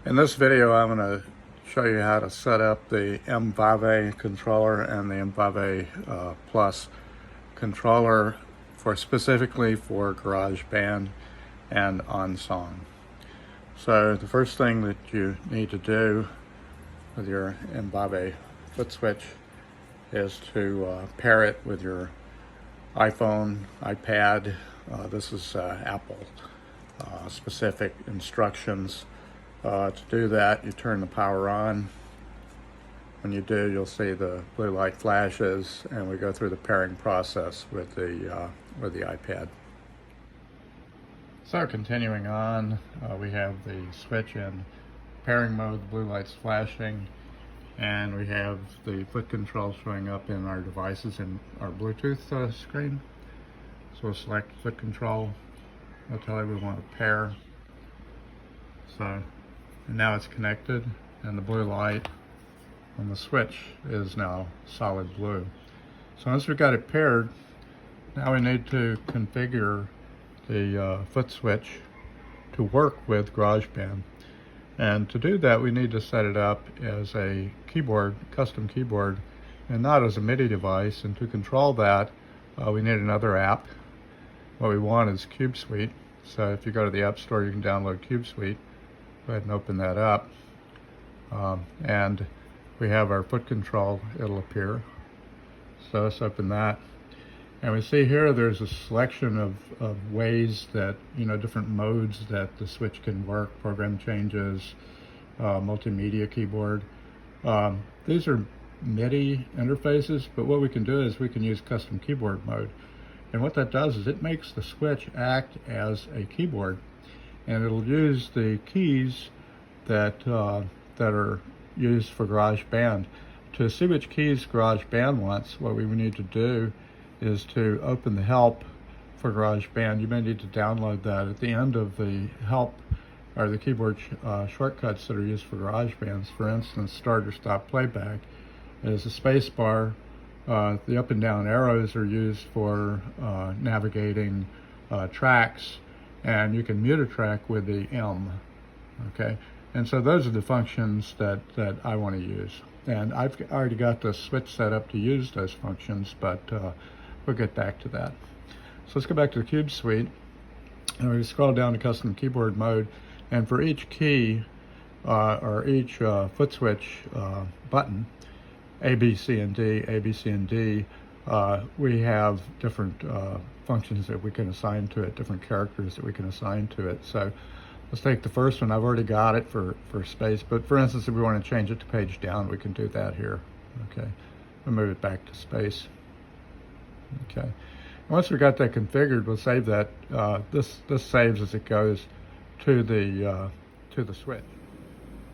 In this video, I'm going to show you how to set up the M-VAVE controller and the M-VAVE Plus controller specifically for GarageBand and Onsong. So the first thing that you need to do with your M-VAVE foot switch is to pair it with your iPhone, iPad. This is Apple specific instructions. To do that, you turn the power on. When you do, you'll see the blue light flashes, and we go through the pairing process with the iPad. So continuing on, we have the switch in pairing mode, the blue light's flashing, and we have the foot control showing up in our devices in our Bluetooth screen. So we'll select foot control. I'll tell you we want to pair. And now it's connected, and the blue light on the switch is now solid blue. So once we've got it paired, now we need to configure the foot switch to work with GarageBand. And to do that, we need to set it up as a keyboard, custom keyboard, and not as a MIDI device. And to control that, we need another app. What we want is CubeSuite. So if you go to the App Store, you can download CubeSuite. Go ahead and open that up. And we have our foot control, it'll appear. So let's open that. And we see here there's a selection of ways that, different modes that the switch can work, program changes, multimedia keyboard. These are MIDI interfaces, but what we can do is we can use custom keyboard mode. And what that does is it makes the switch act as a keyboard, and it'll use the keys that are used for GarageBand. To see which keys GarageBand wants, what we need to do is to open the help for GarageBand. You may need to download that. At the end of the help are the keyboard shortcuts that are used for GarageBand. For instance, start or stop playback is a space bar. The up and down arrows are used for navigating tracks, and you can mute a track with the M. Okay, and so those are the functions that I want to use. And I've already got the switch set up to use those functions, but we'll get back to that. So let's go back to the CubeSuite, and we scroll down to custom keyboard mode, and for each key or each foot switch button, A, B, C, and D, A, B, C, and D, we have different functions that we can assign to it, different characters that we can assign to it. So let's take the first one. I've already got it for space, but for instance, if we want to change it to page down, we can do that here. Okay, we'll move it back to space. Okay, and once we got that configured, we'll save that. This saves as it goes to the switch.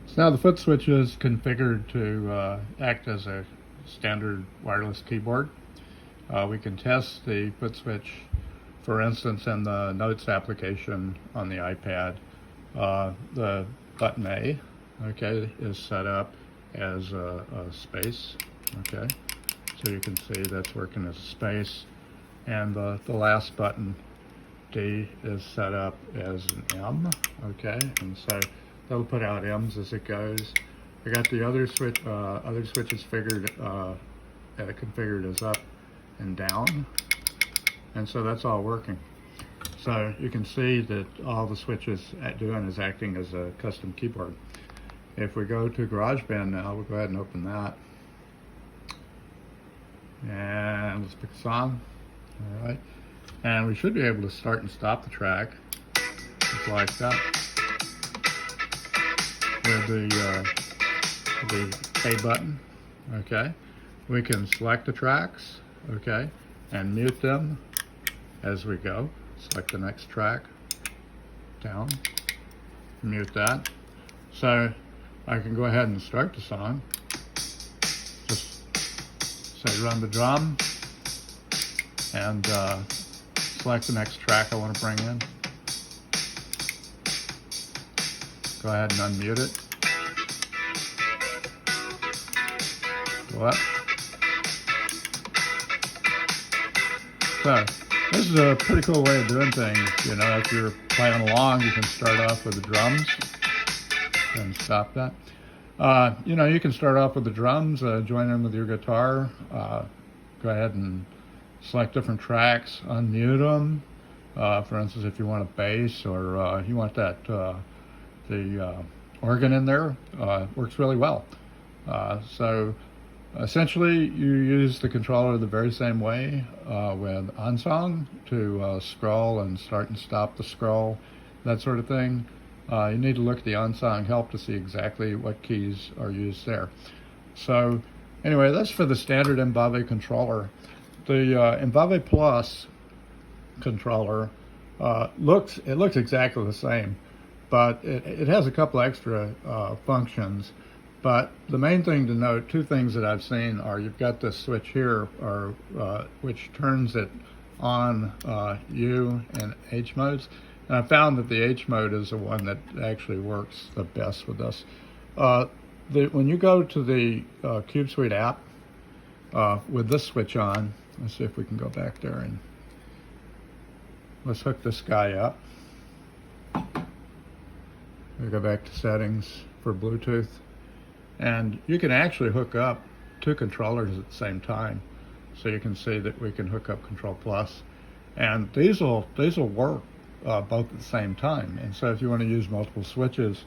So now the foot switch is configured to act as a standard wireless keyboard. We can test the foot switch, for instance, in the Notes application on the iPad. The button A, okay, is set up as a space. Okay, so you can see that's working as a space, and the last button D is set up as an M. Okay, and so that'll put out M's as it goes. I got the other switches configured as up and down, and so that's all working. So you can see that all the switches doing is acting as a custom keyboard. If we go to GarageBand now, we'll go ahead and open that, and let's pick a song. All right, and we should be able to start and stop the track just like that with the A button. Okay, we can select the tracks, okay, and mute them as we go. Select the next track, down, mute that. So I can go ahead and start the song. Just say run the drum, and select the next track I want to bring in. Go ahead and unmute it. Go up. So this is a pretty cool way of doing things. If you're playing along, you can start off with the drums. and stop that. You know, you can start off with the drums, join in with your guitar, go ahead and select different tracks, unmute them. For instance, if you want a bass or you want that the organ in there, works really well. So essentially, you use the controller the very same way with Onsong to scroll and start and stop the scroll, that sort of thing. You need to look at the Onsong help to see exactly what keys are used there. So anyway, that's for the standard M-VAVE controller. The M-VAVE Plus controller looks exactly the same, but it has a couple extra functions. But the main thing to note, two things that I've seen are you've got this switch here, which turns it on U and H modes. And I found that the H mode is the one that actually works the best with this. When you go to the Cube Suite app with this switch on, let's see if we can go back there and let's hook this guy up. We go back to settings for Bluetooth. And you can actually hook up two controllers at the same time. So you can see that we can hook up Control Plus. And these will work both at the same time. And so if you want to use multiple switches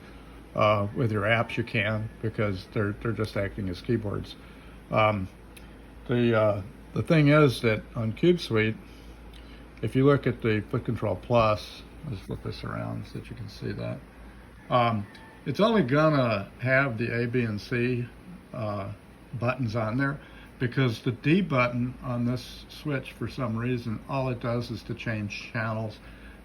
with your apps, you can, because they're just acting as keyboards. The thing is that on Cube Suite, if you look at the Foot Control Plus, let's flip this around so that you can see that. It's only gonna have the A, B, and C buttons on there, because the D button on this switch, for some reason, all it does is to change channels.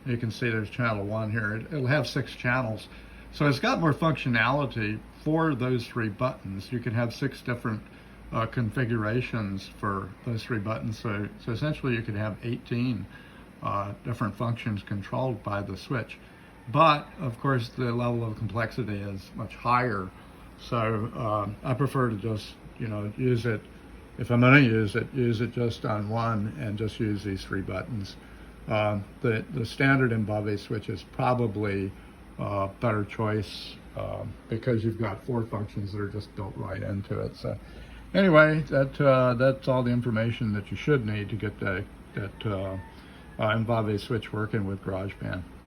You can see there's channel 1 here. It'll have 6 channels. So it's got more functionality for those 3 buttons. You can have 6 different configurations for those 3 buttons. So essentially you could have 18 different functions controlled by the switch. But of course the level of complexity is much higher. So I prefer to just, you know, use it, if I'm going to use it just on one and just use these 3 buttons. The standard M-VAVE switch is probably a better choice because you've got 4 functions that are just built right into it. So anyway, that's all the information that you should need to get that M-VAVE switch working with GarageBand.